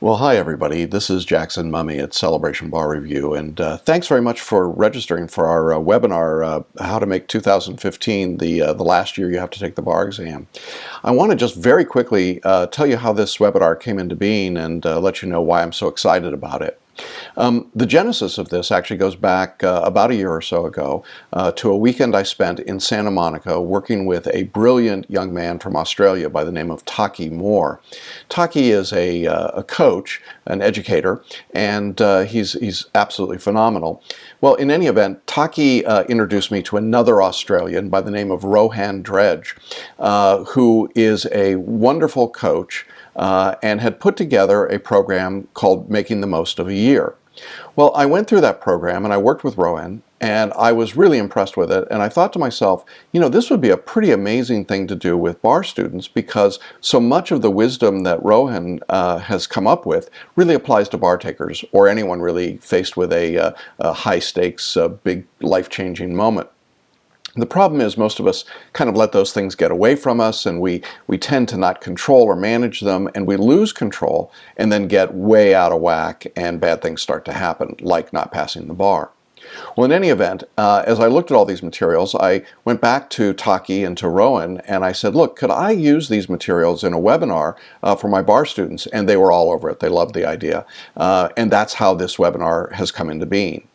Well, hi everybody. This is Jackson Mumey at Celebration Bar Review, and thanks very much for registering for our webinar, How to Make 2015 the last year you have to take the bar exam. I want to just very quickly tell you how this webinar came into being and let you know why I'm so excited about it. The genesis of this actually goes back about a year or so ago to a weekend I spent in Santa Monica working with a brilliant young man from Australia by the name of Taki Moore. Taki is a coach, an educator, and he's absolutely phenomenal. Well, in any event, Taki introduced me to another Australian by the name of Rohan Dredge, who is a wonderful coach and had put together a program called Making the Most of a Year. Well, I went through that program and I worked with Rohan, and I was really impressed with it, and I thought to myself, you know, this would be a pretty amazing thing to do with bar students, because so much of the wisdom that Rohan has come up with really applies to bar takers or anyone really faced with a high stakes, big life-changing moment. The problem is most of us kind of let those things get away from us, and we tend to not control or manage them, and we lose control and then get way out of whack and bad things start to happen, like not passing the bar. Well, in any event, as I looked at all these materials, I went back to Taki and to Rohan and I said, look, could I use these materials in a webinar for my bar students? And they were all over it. They loved the idea. And that's how this webinar has come into being.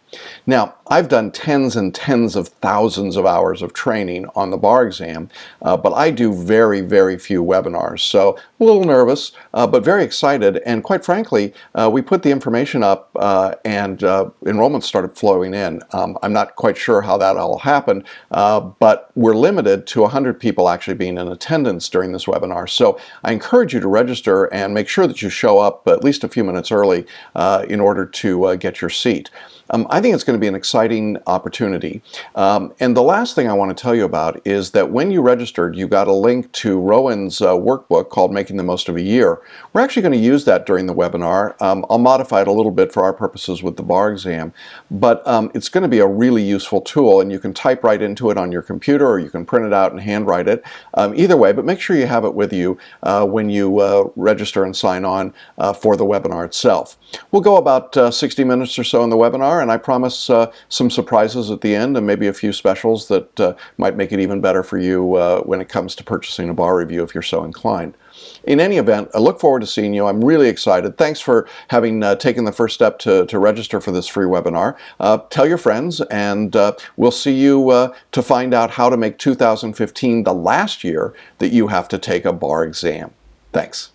Now, I've done tens and tens of thousands of hours of training on the bar exam, but I do very, very few webinars. So a little nervous, but very excited. And quite frankly, we put the information up and enrollment started flowing in. I'm not quite sure how that all happened, but we're limited to 100 people actually being in attendance during this webinar. So I encourage you to register and make sure that you show up at least a few minutes early in order to get your seat. I think it's going to be an exciting opportunity. And the last thing I want to tell you about is that when you registered, you got a link to Rohan's workbook called Making the Most of a Year. We're actually going to use that during the webinar. I'll modify it a little bit for our purposes with the bar exam, but it's going to be a really useful tool, and you can type right into it on your computer, or you can print it out and handwrite it. Either way, but make sure you have it with you when you register and sign on for the webinar itself. We'll go about 60 minutes or so in the webinar, and I promise some surprises at the end and maybe a few specials that might make it even better for you when it comes to purchasing a bar review if you're so inclined. In any event, I look forward to seeing you. I'm really excited. Thanks for having taken the first step to register for this free webinar. Tell your friends, and we'll see you to find out how to make 2015 the last year that you have to take a bar exam. Thanks.